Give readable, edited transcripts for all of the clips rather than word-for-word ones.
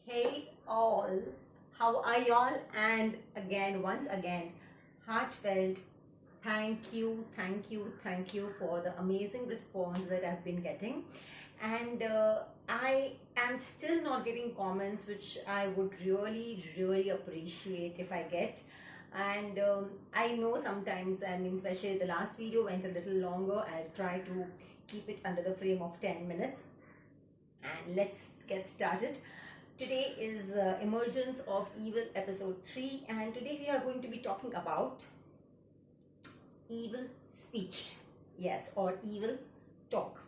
Hey all, how are y'all? And again, once again, heartfelt thank you for the amazing response that I've been getting. And I am still not getting comments, which I would really appreciate if I get. And I know sometimes, especially the last video went a little longer. I'll try to keep it under the frame of 10 minutes. And let's get started. Today is Emergence of Evil episode 3, and today we are going to be talking about evil speech, yes, or evil talk.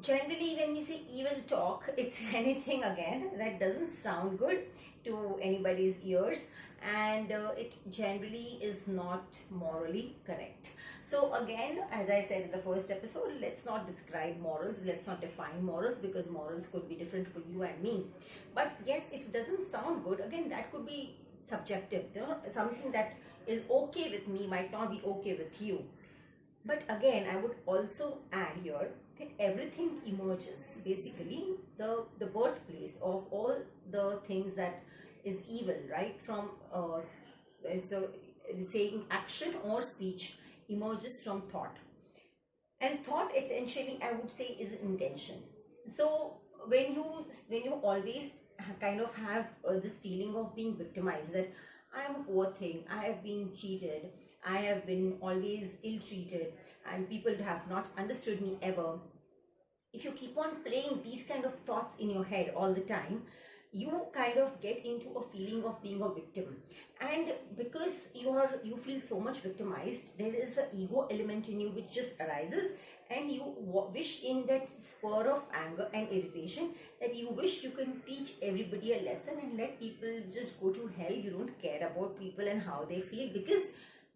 Generally, when we say evil talk, it's anything again that doesn't sound good to anybody's ears, and it generally is not morally correct. So again, as I said in the first episode, let's not describe morals, let's not define morals, because morals could be different for you and me. But yes, if it doesn't sound good, again, that could be subjective. Something that is okay with me might not be okay with you. But again, I would also add here that everything emerges. Basically, the birthplace of all the things that is evil, right? From so saying action or speech emerges from thought, and thought essentially, I would say, is intention. So when you always kind of have this feeling of being victimized, that I am a poor thing, I have been cheated, I have been always ill-treated, and people have not understood me ever. If you keep on playing these kind of thoughts in your head all the time, you kind of get into a feeling of being a victim. And because you feel so much victimized, there is an ego element in you which just arises, and you wish, in that spur of anger and irritation, that you wish you can teach everybody a lesson and let people just go to hell. You don't care about people and how they feel, because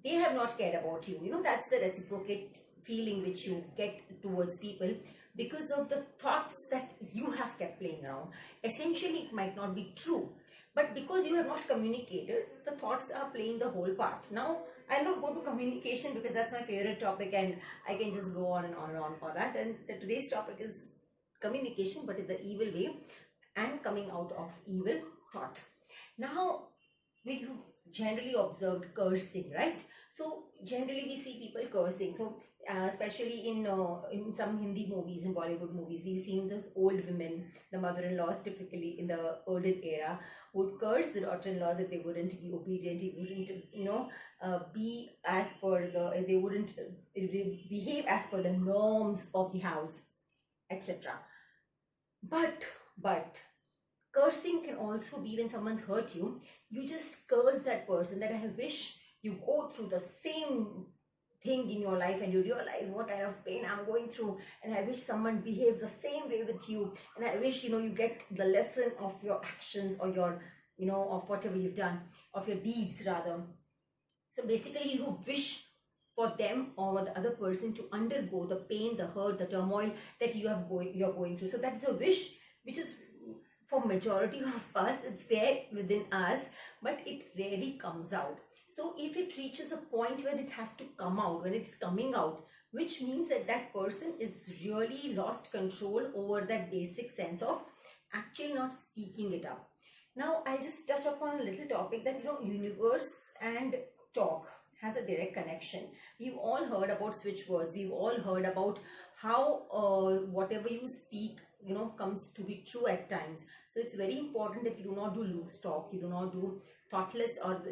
they have not cared about you. That's the reciprocate feeling which you get towards people, because of the thoughts that you have kept playing around. Essentially, it might not be true, but because you have not communicated, the thoughts are playing the whole part. Now, I'll not go to communication because that's my favorite topic, and I can just go on and on and on for that. And today's topic is communication, but in the evil way, and coming out of evil thought. Now, we've generally observed cursing, right? So generally we see people cursing. So especially in some Hindi movies and Bollywood movies, we've seen those old women, the mother-in-laws, typically in the olden era, would curse the daughter-in-laws if they wouldn't be obedient, if wouldn't be as per if they wouldn't behave as per the norms of the house, etc. But cursing can also be when someone's hurt you. You just curse that person, that I wish you go through the same thing in your life and you realize what kind of pain I'm going through, and I wish someone behaves the same way with you, and I wish you get the lesson of your actions, or your of whatever you've done, of your deeds rather. So basically, you wish for them or the other person to undergo the pain, the hurt, the turmoil that you're going through. So that's a wish which is, for majority of us, it's there within us, but it rarely comes out. So if it reaches a point when it has to come out, when it's coming out, which means that that person is really lost control over that basic sense of actually not speaking it up. Now I'll just touch upon a little topic that universe and talk has a direct connection. We've all heard about switch words. We've all heard about how whatever you speak comes to be true at times. So it's very important that you do not do loose talk, you do not do thoughtless or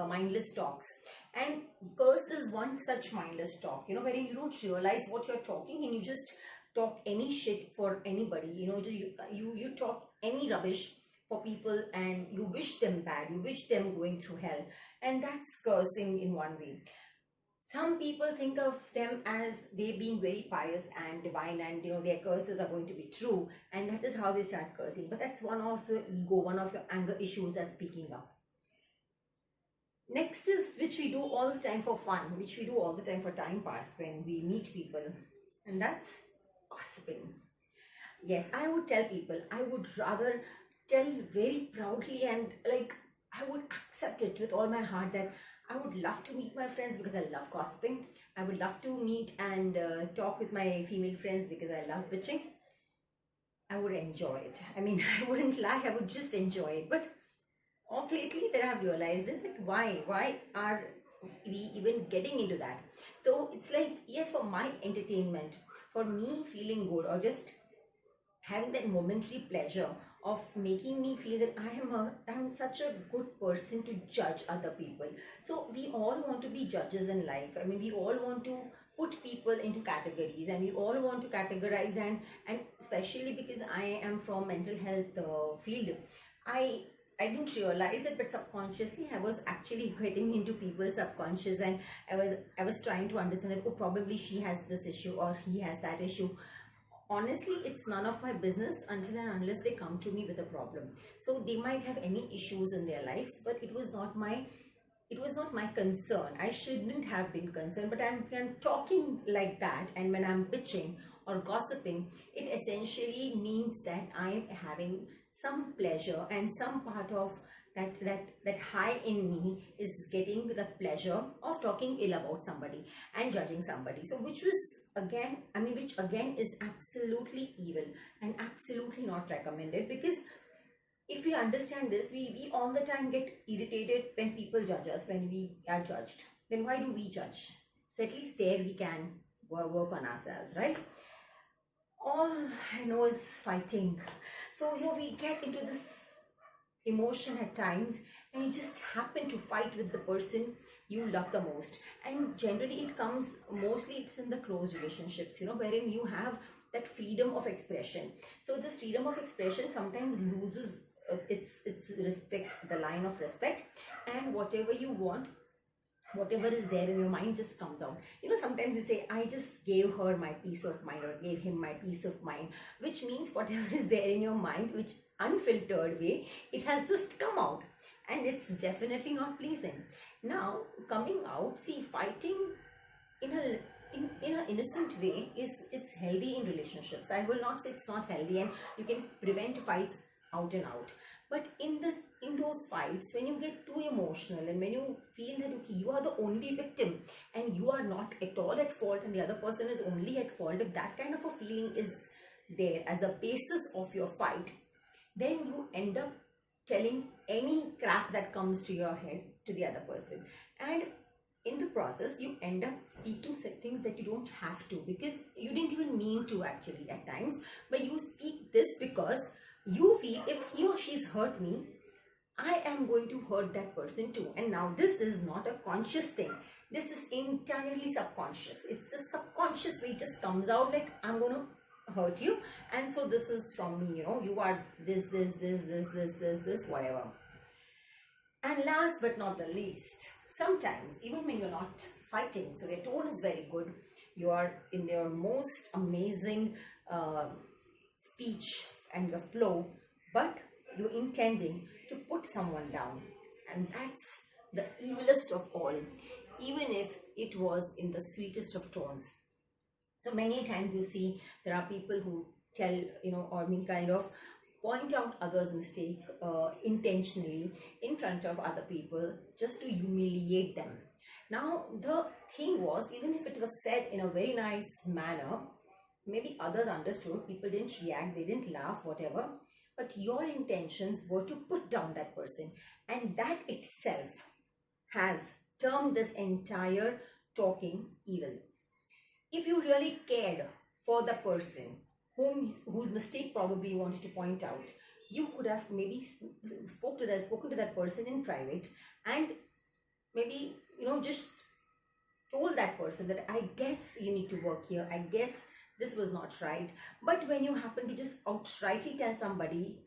mindless talks. And curse is one such mindless talk, wherein you don't realize what you're talking, and you just talk any shit for anybody. You talk any rubbish for people, and you wish them bad, you wish them going through hell, and that's cursing in one way. Some people think of them as they being very pious and divine, and their curses are going to be true, and that is how they start cursing. But that's one of your ego, one of your anger issues that's speaking up. Next is, which we do all the time for fun, which we do all the time for time pass when we meet people, and that's gossiping. Yes, I would tell people, I would rather tell very proudly, and I would accept it with all my heart, that I would love to meet my friends because I love gossiping. I would love to meet and talk with my female friends because I love bitching. I would enjoy it. I mean, I wouldn't lie, I would just enjoy it. But of lately that I have realized it, that why are we even getting into that? So it's like, yes, for my entertainment, for me feeling good, or just having that momentary pleasure of making me feel that I'm such a good person to judge other people. So we all want to be judges in life. I mean, we all want to put people into categories, and we all want to categorize, and especially because I am from mental health field, I I didn't realize it, but subconsciously I was actually getting into people's subconscious, and I was trying to understand that, oh, probably she has this issue or he has that issue. Honestly, it's none of my business until and unless they come to me with a problem. So they might have any issues in their lives, but it was not my concern. I shouldn't have been concerned, but when I'm talking like that, and when I'm bitching or gossiping, it essentially means that I'm having some pleasure, and some part of that high in me is getting the pleasure of talking ill about somebody and judging somebody. So which again is absolutely evil and absolutely not recommended, because if we understand this, we all the time get irritated when people judge us, when we are judged. Then why do we judge? So at least there we can work on ourselves, right? All I know is fighting. So, we get into this emotion at times, and you just happen to fight with the person you love the most. And generally it comes, mostly it's in the close relationships, wherein you have that freedom of expression. So this freedom of expression sometimes loses its respect, the line of respect, and whatever you want, whatever is there in your mind just comes out. Sometimes you say, I just gave her my peace of mind, or gave him my peace of mind, which means whatever is there in your mind, which unfiltered way, it has just come out, and it's definitely not pleasing. Now, coming out, see, fighting in a in an innocent way is it's healthy in relationships. I will not say it's not healthy, and you can prevent fights out and out. But in those fights, when you get too emotional, and when you feel that, okay, you are the only victim and you are not at all at fault, and the other person is only at fault, if that kind of a feeling is there as the basis of your fight, then you end up telling any crap that comes to your head to the other person. And in the process, you end up speaking things that you don't have to, because you didn't even mean to actually at times, but you speak this because you feel if he or she's hurt me, I am going to hurt that person too. And now this is not a conscious thing. This is entirely subconscious. It's a subconscious way, it just comes out like, I'm going to hurt you. And so this is from me, you are this, whatever. And last but not the least, sometimes even when you're not fighting, so their tone is very good, you are in their most amazing speech and the flow, but you're intending to put someone down, and that's the evilest of all, even if it was in the sweetest of tones. So many times you see there are people who tell, or kind of point out others' mistake intentionally in front of other people, just to humiliate them. Now the thing was, even if it was said in a very nice manner, maybe others understood, people didn't react, they didn't laugh, whatever, but your intentions were to put down that person, and that itself has termed this entire talking evil. If you really cared for the person whose mistake probably you wanted to point out, you could have maybe spoken to that person in private, and maybe just told that person that, I guess you need to work here, I guess this was not right. But when you happen to just outrightly tell somebody,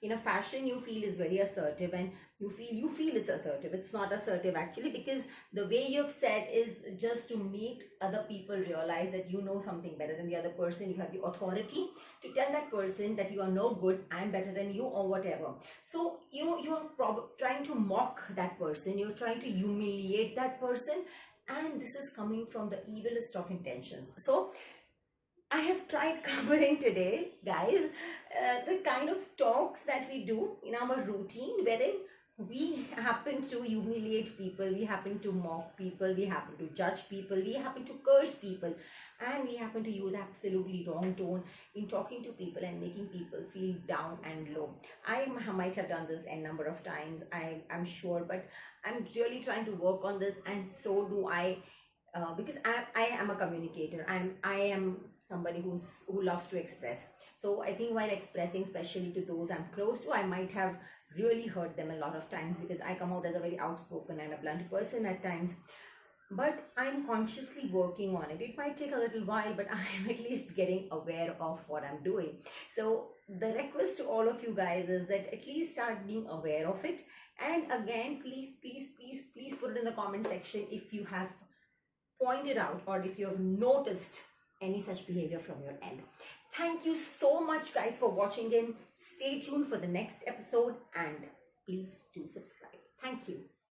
in a fashion you feel is very assertive, and you feel it's assertive, it's not assertive actually, because the way you've said is just to make other people realize that you know something better than the other person. You have the authority to tell that person that you are no good, I'm better than you, or whatever. So you are trying to mock that person, you're trying to humiliate that person, and this is coming from the evilest of intentions. So I have tried covering today, guys, the kind of talks that we do in our routine, wherein we happen to humiliate people, we happen to mock people, we happen to judge people, we happen to curse people, and we happen to use absolutely wrong tone in talking to people and making people feel down and low. Might have done this a number of times, I'm sure, but I'm really trying to work on this, and so do I, because I am a communicator. I am somebody who loves to express. So I think while expressing, especially to those I'm close to, I might have really hurt them a lot of times, because I come out as a very outspoken and a blunt person at times. But I'm consciously working on it. It might take a little while, but I'm at least getting aware of what I'm doing. So the request to all of you guys is that at least start being aware of it. And again, please put it in the comment section if you have pointed out or if you have noticed any such behavior from your end. Thank you so much, guys, for watching in. Stay tuned for the next episode, and please do subscribe. Thank you.